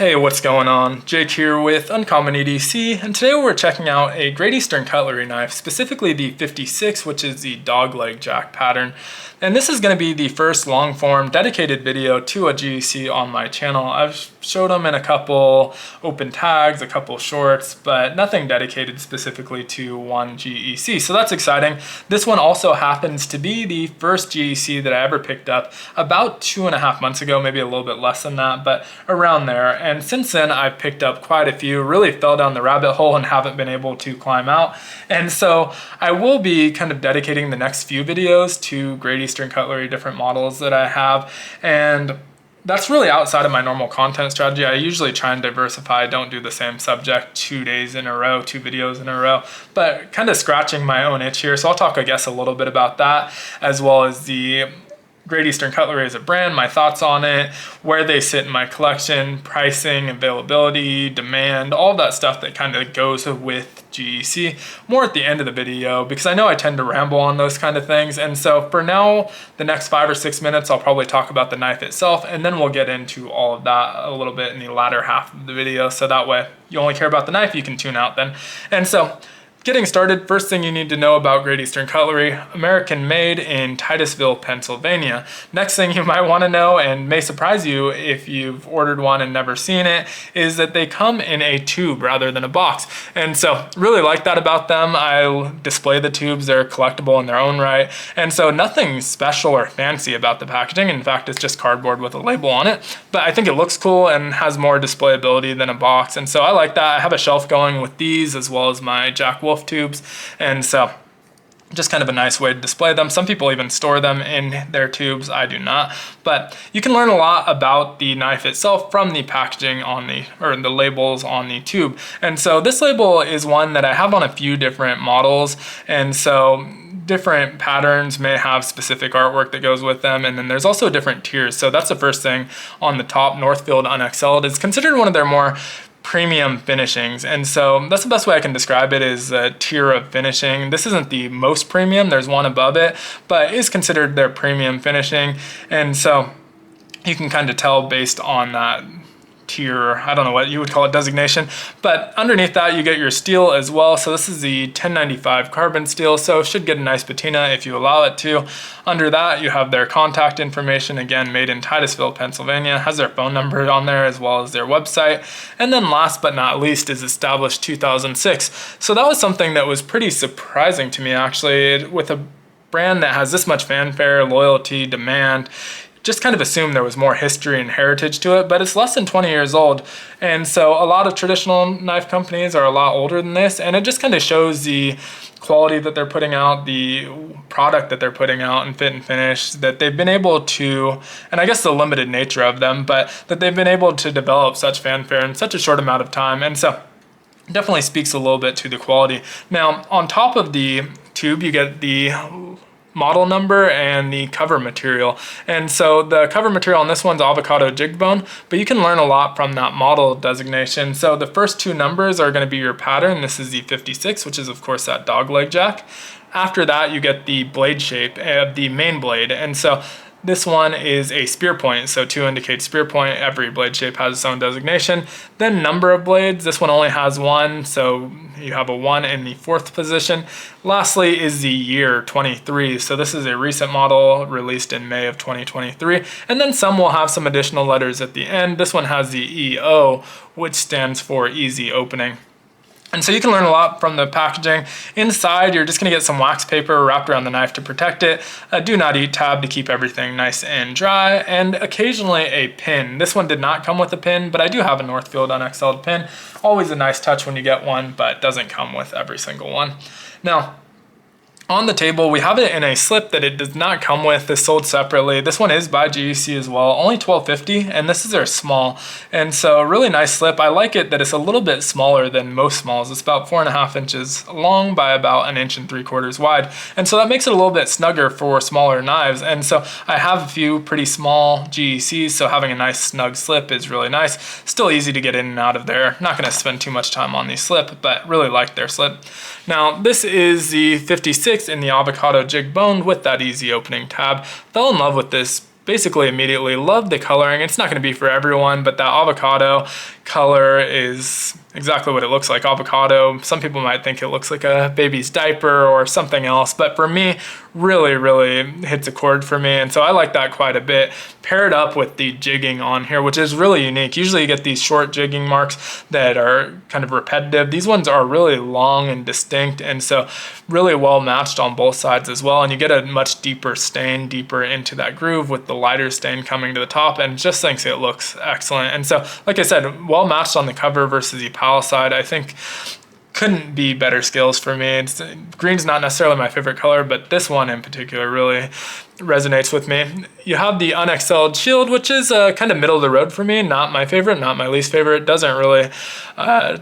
Hey, what's going on? Jake here with Uncommon EDC, and today we're checking out a Great Eastern Cutlery knife, specifically the 56, which is the dogleg jack pattern. And this is going to be the first long-form dedicated video to a GEC on my channel. I've showed them in a couple open tags, a couple shorts, but nothing dedicated specifically to one GEC. So that's exciting. This one also happens to be the first GEC that I ever picked up about 2.5 months ago, maybe a little bit less than that, but around there. And since then, I've picked up quite a few, really fell down the rabbit hole and haven't been able to climb out. And so I will be kind of dedicating the next few videos to Great Eastern Cutlery, different models that I have. And that's really outside of my normal content strategy. I usually try and diversify. I don't do the same subject 2 days in a row, 2 videos in a row, but kind of scratching my own itch here. So I'll talk, I guess, a little bit about that, as well as the Great Eastern Cutlery as a brand, my thoughts on it, where they sit in my collection, pricing, availability, demand, all that stuff that kind of goes with GEC, more at the end of the video, because I know I tend to ramble on those kind of things. And so for now, the next 5 or 6 minutes, I'll probably talk about the knife itself, and then we'll get into all of that a little bit in the latter half of the video. So that way you only care about the knife, you can tune out then. And so getting started, first thing you need to know about Great Eastern Cutlery: American made in Titusville, Pennsylvania. Next thing you might want to know, and may surprise you if you've ordered one and never seen it, is that they come in a tube rather than a box. And so really like that about them. I'll display the tubes, they're collectible in their own right. And so nothing special or fancy about the packaging. In fact, it's just cardboard with a label on it. But I think it looks cool and has more displayability than a box. And so I like that. I have a shelf going with these as well as my Jack Wolf tubes, and so just kind of a nice way to display them. Some people even store them in their tubes. I do not, but you can learn a lot about the knife itself from the packaging on the labels on the tube. And so this label is one that I have on a few different models, and so different patterns may have specific artwork that goes with them, and then there's also different tiers. So that's the first thing on the top. Northfield Unexcelled is considered one of their more premium finishings, and so that's the best way I can describe it, is a tier of finishing. This isn't the most premium, there's one above it, but is considered their premium finishing. And so you can kind of tell based on that tier, I don't know what you would call it, designation, but underneath that you get your steel as well. So this is the 1095 carbon steel, so should get a nice patina if you allow it to. Under that you have their contact information, again made in Titusville, Pennsylvania, has their phone number on there as well as their website. And then last but not least is established 2006. So that was something that was pretty surprising to me, actually, with a brand that has this much fanfare, loyalty, demand. Just kind of assumed there was more history and heritage to it, but it's less than 20 years old. And so a lot of traditional knife companies are a lot older than this, and it just kind of shows the quality that they're putting out, the product that they're putting out and fit and finish, that they've been able to, and I guess the limited nature of them, but that they've been able to develop such fanfare in such a short amount of time. And so definitely speaks a little bit to the quality. Now, on top of the tube, you get the model number and the cover material. And so the cover material on this one's Avocado Jigged Bone, but you can learn a lot from that model designation. So the first 2 numbers are going to be your pattern. This is the 56, which is of course that dogleg jack. After that, you get the blade shape of the main blade. And so this one is a spear point, so 2 indicates spear point. Every blade shape has its own designation. Then number of blades, this one only has 1, so you have a 1 in the 4th position. Lastly is the year, 23, so this is a recent model released in May of 2023. And then some will have some additional letters at the end. This one has the EO, which stands for easy opening. And so you can learn a lot from the packaging. Inside, you're just gonna get some wax paper wrapped around the knife to protect it, a do not eat tab to keep everything nice and dry, and occasionally a pin. This one did not come with a pin, but I do have a Northfield Unexcelled pin. Always a nice touch when you get one, but doesn't come with every single one. Now, on the table, we have it in a slip that it does not come with. This sold separately. This one is by GEC as well, only $12.50, and this is their small. And so a really nice slip. I like it that it's a little bit smaller than most smalls. It's about 4.5 inches long by about 1.75 inches wide. And so that makes it a little bit snugger for smaller knives. And so I have a few pretty small GECs, so having a nice snug slip is really nice. Still easy to get in and out of there. Not gonna spend too much time on the slip, but really like their slip. Now, this is the 56 in the Avocado Jigged Bone with that easy opening tab. Fell in love with this basically immediately. Love the coloring. It's not going to be for everyone, but that avocado color is exactly what it looks like, avocado. Some people might think it looks like a baby's diaper or something else, but for me, really hits a chord for me, and so I like that quite a bit. Paired up with the jigging on here, which is really unique. Usually you get these short jigging marks that are kind of repetitive. These ones are really long and distinct, and so really well matched on both sides as well, and you get a much deeper stain, deeper into that groove with the lighter stain coming to the top, and just thinks it looks excellent. And so, like I said, well matched on the cover versus the pal side. I think couldn't be better skills for me. Green's not necessarily my favorite color, but this one in particular really resonates with me. You have the unexcelled shield, which is kind of middle of the road for me. Not my favorite, not my least favorite. Doesn't really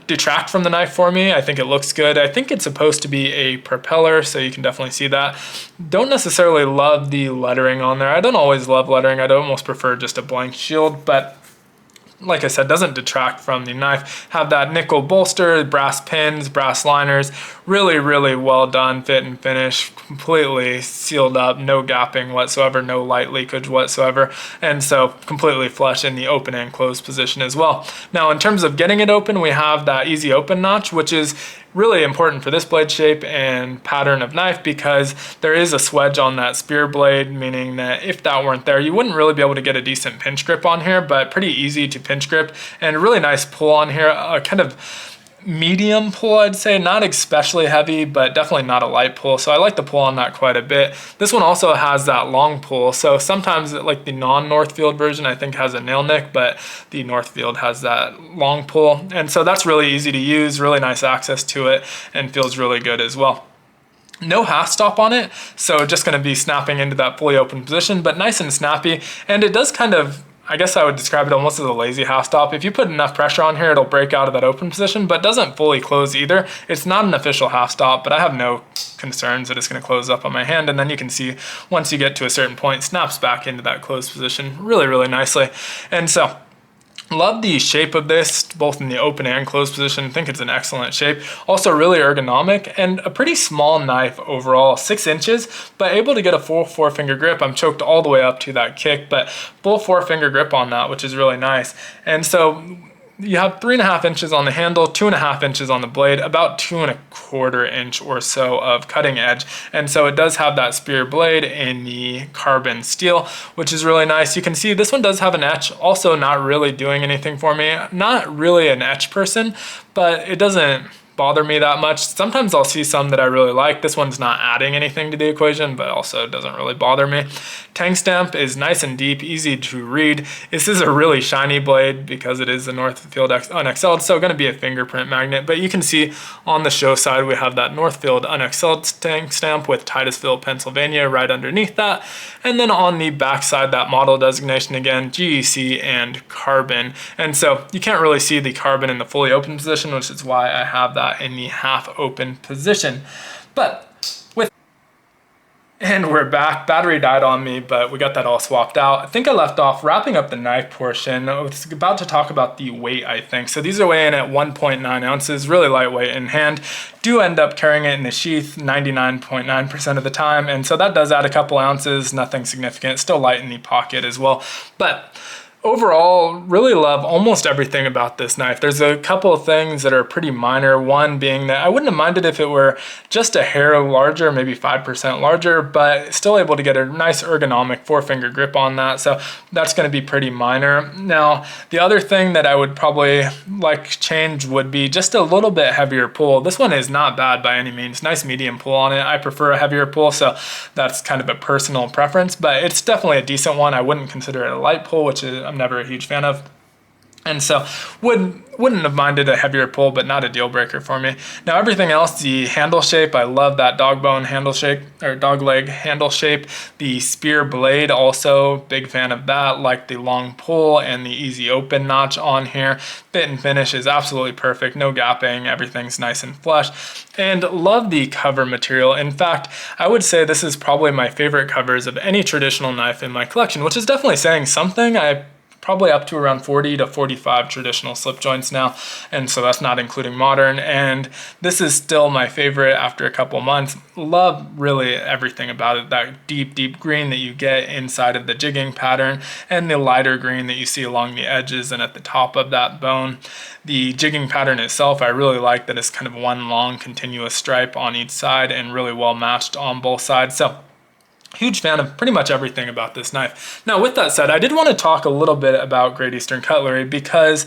detract from the knife for me. I think it looks good. I think it's supposed to be a propeller, so you can definitely see that. Don't necessarily love the lettering on there. I don't always love lettering. I'd almost prefer just a blank shield, but like I said, doesn't detract from the knife. Have that nickel bolster, brass pins, brass liners, really well done fit and finish, completely sealed up, no gapping whatsoever, no light leakage whatsoever, and so completely flush in the open and closed position as well. Now in terms of getting it open, we have that easy open notch, which is really important for this blade shape and pattern of knife because there is a swedge on that spear blade, meaning that if that weren't there, you wouldn't really be able to get a decent pinch grip on here, but pretty easy to pinch grip and a really nice pull on here, a kind of medium pull, I'd say, not especially heavy, but definitely not a light pull. So I like the pull on that quite a bit. This one also has that long pull. So sometimes like the non-Northfield version, I think has a nail nick, but the Northfield has that long pull. And so that's really easy to use, really nice access to it, and feels really good as well. No half stop on it, so just going to be snapping into that fully open position, but nice and snappy. And it does kind of, I guess I would describe it almost as a lazy half stop. If you put enough pressure on here, it'll break out of that open position, but doesn't fully close either. It's not an official half stop, but I have no concerns that it's going to close up on my hand. And then you can see once you get to a certain point, snaps back into that closed position really nicely. And so love the shape of this, both in the open and closed position. I think it's an excellent shape. Also really ergonomic and a pretty small knife overall, 6 inches, but able to get a full 4-finger grip. I'm choked all the way up to that kick, but full 4-finger grip on that, which is really nice. And so you have 3.5 inches on the handle, 2.5 inches on the blade, about 2.25 inch or so of cutting edge. And so it does have that spear blade in the carbon steel, which is really nice. You can see this one does have an etch, also not really doing anything for me. Not really an etch person, but it doesn't bother me that much. Sometimes I'll see some that I really like. This one's not adding anything to the equation, but also doesn't really bother me. Tang stamp is nice and deep, easy to read. This is a really shiny blade because it is the Northfield Unexcelled, so going to be a fingerprint magnet, but you can see on the show side we have that Northfield Unexcelled tang stamp with Titusville, Pennsylvania right underneath that, and then on the back side that model designation again, GEC and carbon. And so you can't really see the carbon in the fully open position, which is why I have that in the half open position. And we're back. Battery died on me, but we got that all swapped out. I think I left off wrapping up the knife portion. I was about to talk about the weight, I think. So these are weighing at 1.9 ounces, really lightweight in hand. Do end up carrying it in the sheath 99.9% of the time. And so that does add a couple ounces, nothing significant. Still light in the pocket as well. But overall, really love almost everything about this knife. There's a couple of things that are pretty minor. One being that I wouldn't have minded if it were just a hair larger, maybe 5% larger, but still able to get a nice ergonomic 4-finger grip on that. So that's going to be pretty minor. Now, the other thing that I would probably like change would be just a little bit heavier pull. This one is not bad by any means. Nice medium pull on it. I prefer a heavier pull, so that's kind of a personal preference, but it's definitely a decent one. I wouldn't consider it a light pull, which is I'm never a huge fan of. And so wouldn't have minded a heavier pull, but not a deal breaker for me. Now everything else, the handle shape, I love that dog bone handle shape, or dog leg handle shape. The spear blade, also big fan of that, like the long pull and the easy open notch on here. Fit and finish is absolutely perfect, no gapping, everything's nice and flush. And love the cover material. In fact, I would say this is probably my favorite covers of any traditional knife in my collection, which is definitely saying something. I probably up to around 40 to 45 traditional slip joints now, and so that's not including modern. And this is still my favorite after a couple months. Love really everything about it. That deep green that you get inside of the jigging pattern, and the lighter green that you see along the edges and at the top of that bone. The jigging pattern itself, I really like that it's kind of one long continuous stripe on each side and really well matched on both sides. So huge fan of pretty much everything about this knife. Now, with that said, I did want to talk a little bit about Great Eastern Cutlery, because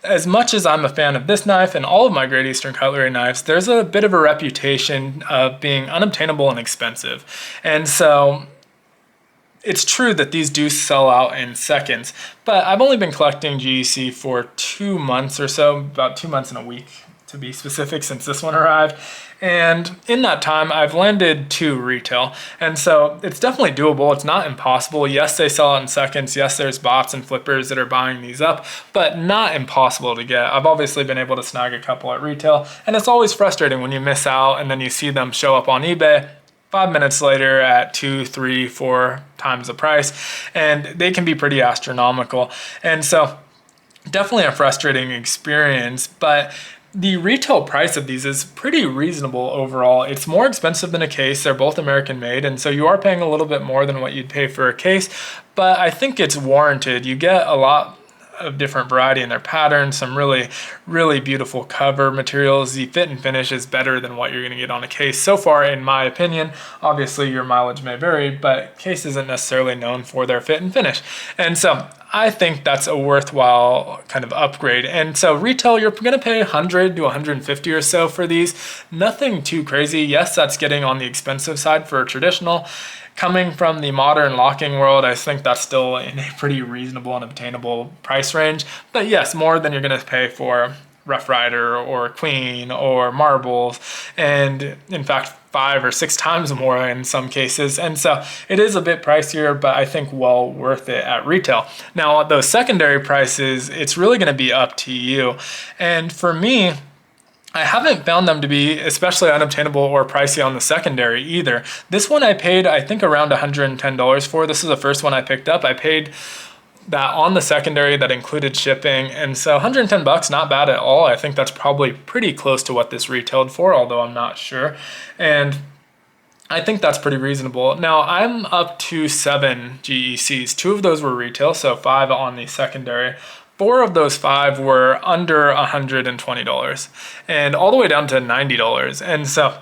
as much as I'm a fan of this knife and all of my Great Eastern Cutlery knives, there's a bit of a reputation of being unobtainable and expensive. And so it's true that these do sell out in seconds, but I've only been collecting GEC for 2 months or so, about 2 months and a week to be specific, since this one arrived. And in that time, I've landed 2 retail. And so it's definitely doable. It's not impossible. Yes, they sell out in seconds. Yes, there's bots and flippers that are buying these up, but not impossible to get. I've obviously been able to snag a couple at retail, and it's always frustrating when you miss out and then you see them show up on eBay 5 minutes later at 2, 3, 4 times the price, and they can be pretty astronomical. And so definitely a frustrating experience, but the retail price of these is pretty reasonable overall. It's more expensive than a case. They're both American made, and so you are paying a little bit more than what you'd pay for a case, but I think it's warranted. You get a lot of different variety in their patterns, some really beautiful cover materials. The fit and finish is better than what you're going to get on a case so far, in my opinion. Obviously your mileage may vary, but case isn't necessarily known for their fit and finish, and so I think that's a worthwhile kind of upgrade. And so retail, you're going to pay 100 to 150 or so for these. Nothing too crazy. Yes, that's getting on the expensive side for a traditional. Coming from the modern locking world, I think that's still in a pretty reasonable and obtainable price range. But yes, more than you're going to pay for Rough Rider or Queen or Marbles, and in fact 5 or 6 times more in some cases. And so it is a bit pricier, but I think well worth it at retail. Now, those secondary prices, it's really going to be up to you. And for me, I haven't found them to be especially unobtainable or pricey on the secondary either. This one I paid, I think, around $110 for. This is the first one I picked up. I paid that on the secondary, that included shipping, and so 110 bucks, not bad at all. I think that's probably pretty close to what this retailed for, although I'm not sure, and I think that's pretty reasonable. Now, I'm up to 7 GECs. 2 of those were retail, so 5 on the secondary. 4 of those 5 were under $120 and all the way down to $90, and so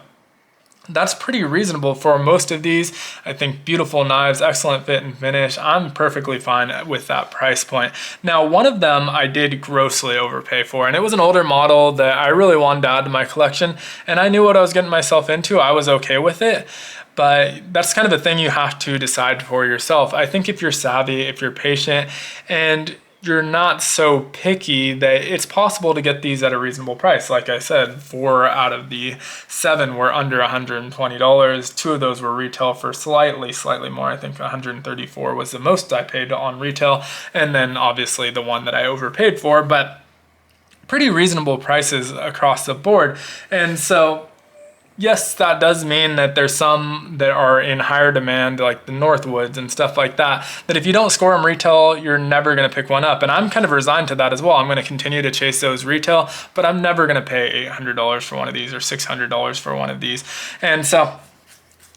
that's pretty reasonable for most of these. I think beautiful knives, excellent fit and finish. I'm perfectly fine with that price point. Now, one of them I did grossly overpay for, and it was an older model that I really wanted to add to my collection, and I knew what I was getting myself into. I was okay with it, but that's kind of a thing you have to decide for yourself. I think if you're savvy, if you're patient, and you're not so picky, that it's possible to get these at a reasonable price. Like I said, 4 out of the 7 were under $120. 2 of those were retail for slightly more. I think 134 was the most I paid on retail. And then obviously the one that I overpaid for, but pretty reasonable prices across the board. And so yes, that does mean that there's some that are in higher demand, like the Northwoods and stuff like that, that if you don't score them retail, you're never going to pick one up. And I'm kind of resigned to that as well. I'm going to continue to chase those retail, but I'm never going to pay $800 for one of these or $600 for one of these. And so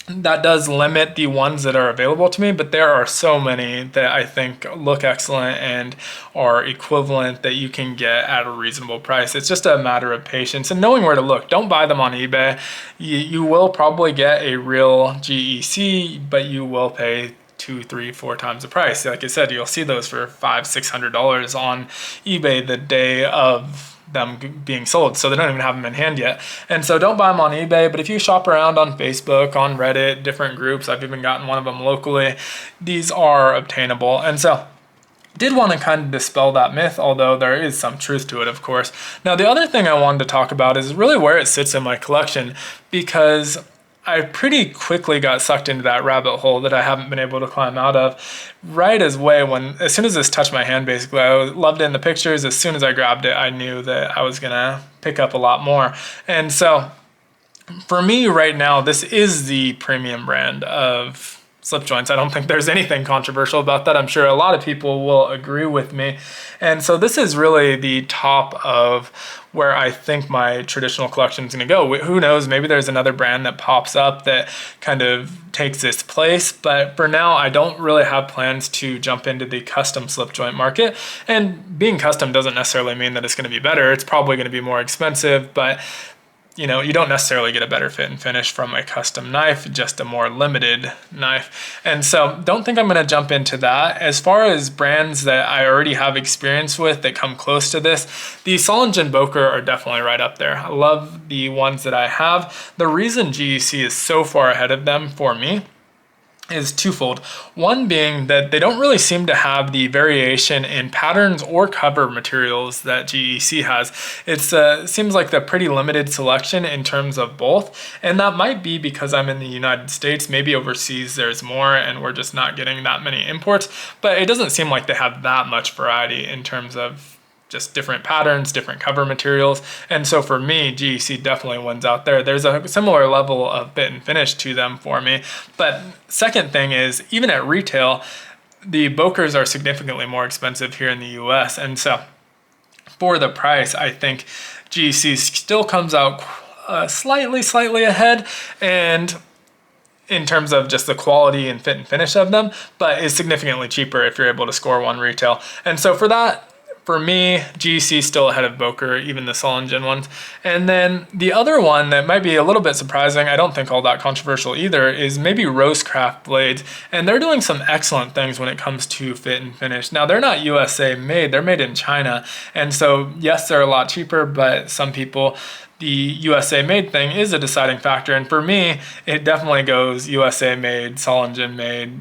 that does limit the ones that are available to me, but there are so many that I think look excellent and are equivalent that you can get at a reasonable price. It's just a matter of patience and knowing where to look. Don't buy them on eBay. You will probably get a real GEC, but you will pay 2, 3, 4 times the price. Like I said, you'll see those for $500, $600 on eBay the day of them being sold, so they don't even have them in hand yet. And so don't buy them on eBay, but if you shop around on Facebook, on Reddit, different groups, I've even gotten one of them locally, these are obtainable. And so did want to kind of dispel that myth, although there is some truth to it, of course. Now, the other thing I wanted to talk about is really where it sits in my collection, because I pretty quickly got sucked into that rabbit hole that I haven't been able to climb out of. As soon as this touched my hand, basically, I loved it in the pictures. As soon as I grabbed it, I knew that I was gonna pick up a lot more. And so for me right now, this is the premium brand of slip joints. I don't think there's anything controversial about that. I'm sure a lot of people will agree with me. And so this is really the top of where I think my traditional collection is going to go. Who knows, maybe there's another brand that pops up that kind of takes its place. But for now, I don't really have plans to jump into the custom slip joint market. And being custom doesn't necessarily mean that it's going to be better. It's probably going to be more expensive, but you don't necessarily get a better fit and finish from a custom knife, just a more limited knife. And so don't think I'm going to jump into that. As far as brands that I already have experience with that come close to this, the Solingen and Boker are definitely right up there. I love the ones that I have. The reason GEC is so far ahead of them for me is twofold. One being that they don't really seem to have the variation in patterns or cover materials that GEC has. It seems like the pretty limited selection in terms of both, and that might be because I'm in the United States. Maybe overseas there's more and we're just not getting that many imports, but it doesn't seem like they have that much variety in terms of just different patterns, different cover materials. And so for me, GEC definitely wins out there. There's a similar level of fit and finish to them for me. But second thing is, even at retail, the Bokers are significantly more expensive here in the US. And so for the price, I think GEC still comes out slightly ahead, and in terms of just the quality and fit and finish of them, but is significantly cheaper if you're able to score one retail. And so for that, for me, GEC is still ahead of Boker, even the Solingen ones. And then the other one that might be a little bit surprising, I don't think all that controversial either, is maybe Rosecraft blades. And they're doing some excellent things when it comes to fit and finish. Now, they're not USA made, they're made in China. And so, yes, they're a lot cheaper, but some people, the USA made thing is a deciding factor. And for me, it definitely goes USA made, Solingen made,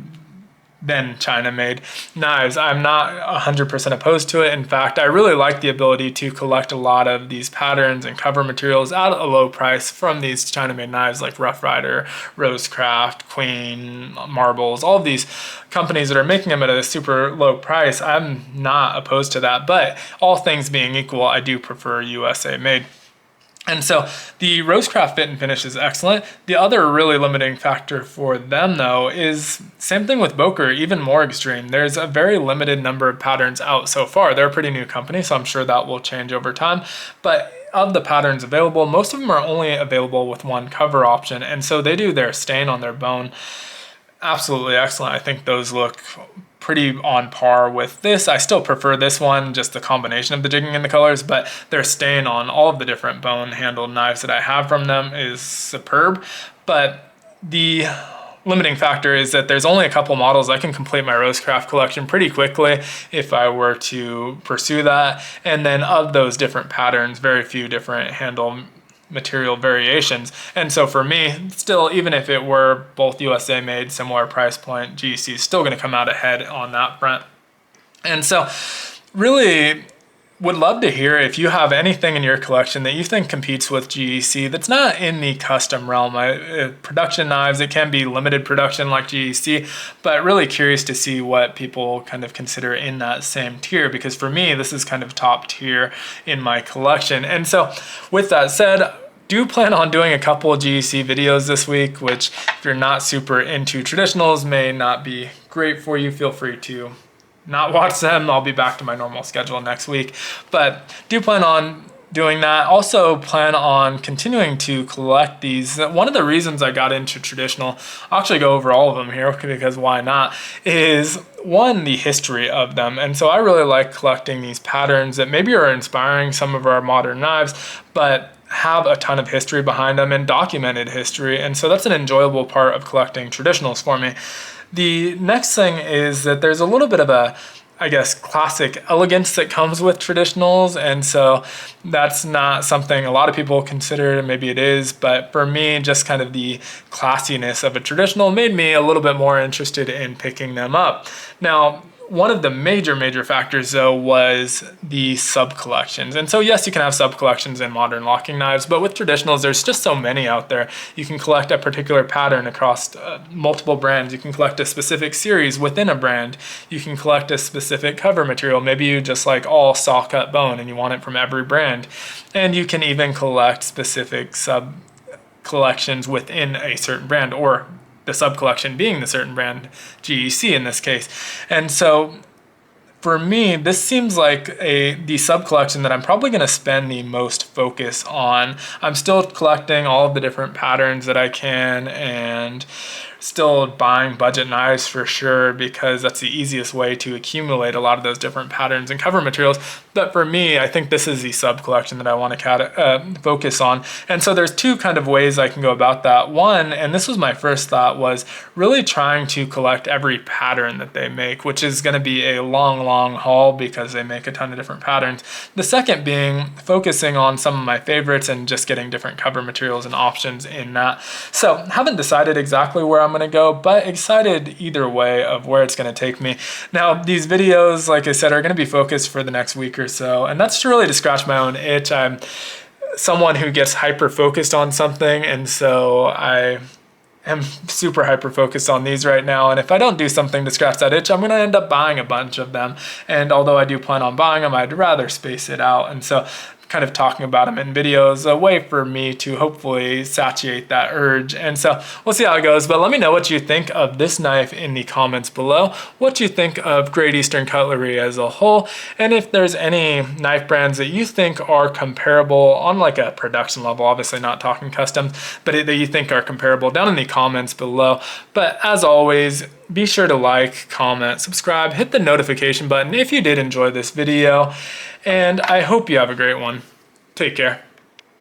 then China-made knives. I'm not 100% opposed to it. In fact, I really like the ability to collect a lot of these patterns and cover materials at a low price from these China-made knives like Rough Rider, Rosecraft, Queen, Marbles, all of these companies that are making them at a super low price. I'm not opposed to that, but all things being equal, I do prefer USA made. And so the Rosecraft fit and finish is excellent. The other really limiting factor for them, though, is same thing with Boker, even more extreme. There's a very limited number of patterns out so far. They're a pretty new company, so I'm sure that will change over time. But of the patterns available, most of them are only available with one cover option. And so they do their stain on their bone absolutely excellent. I think those look pretty on par with this. I still prefer this one, just the combination of the jigging and the colors, but their stain on all of the different bone handled knives that I have from them is superb. But the limiting factor is that there's only a couple models. I can complete my Rosecraft collection pretty quickly if I were to pursue that. And then of those different patterns, very few different handle material variations. And so for me, still, even if it were both USA made, similar price point, GEC is still going to come out ahead on that front. And so really would love to hear if you have anything in your collection that you think competes with GEC that's not in the custom realm. Production knives, it can be limited production like GEC, but really curious to see what people kind of consider in that same tier, because for me, this is kind of top tier in my collection. And so with that said, do plan on doing a couple of GEC videos this week, which if you're not super into traditionals may not be great for you. Feel free to not watch them. I'll be back to my normal schedule next week, but do plan on doing that. Also plan on continuing to collect these. One of the reasons I got into traditional, I'll actually go over all of them here because why not, is one, the history of them. And so I really like collecting these patterns that maybe are inspiring some of our modern knives, but have a ton of history behind them and documented history. And so that's an enjoyable part of collecting traditionals for me. The next thing is that there's a little bit of a, I guess, classic elegance that comes with traditionals. And so that's not something a lot of people consider, maybe it is, but for me, just kind of the classiness of a traditional made me a little bit more interested in picking them up. Now, one of the major factors, though, was the sub-collections. And so, yes, you can have sub-collections in modern locking knives, but with traditionals, there's just so many out there. You can collect a particular pattern across multiple brands. You can collect a specific series within a brand. You can collect a specific cover material. Maybe you just like all saw-cut bone and you want it from every brand. And you can even collect specific sub-collections within a certain brand, or the sub-collection being the certain brand, GEC in this case. And so for me, this seems like the sub-collection that I'm probably going to spend the most focus on. I'm still collecting all of the different patterns that I can, and still buying budget knives for sure, because that's the easiest way to accumulate a lot of those different patterns and cover materials. But for me, I think this is the sub-collection that I want to focus on. And so there's two kind of ways I can go about that. One, and this was my first thought, was really trying to collect every pattern that they make, which is going to be a long haul because they make a ton of different patterns. The second being focusing on some of my favorites and just getting different cover materials and options in that. So haven't decided exactly where I'm going to go, but excited either way of where it's going to take me. Now, these videos, like I said, are going to be focused for the next week or so, and that's really to scratch my own itch. I'm someone who gets hyper focused on something, and so I am super hyper focused on these right now, and if I don't do something to scratch that itch, I'm going to end up buying a bunch of them. And although I do plan on buying them, I'd rather space it out. And so kind of talking about them in videos, a way for me to hopefully satiate that urge. And so we'll see how it goes, but let me know what you think of this knife in the comments below, what you think of Great Eastern Cutlery as a whole, and if there's any knife brands that you think are comparable on like a production level, obviously not talking customs, but that you think are comparable, down in the comments below. But as always, be sure to like, comment, subscribe, hit the notification button if you did enjoy this video, and I hope you have a great one. Take care.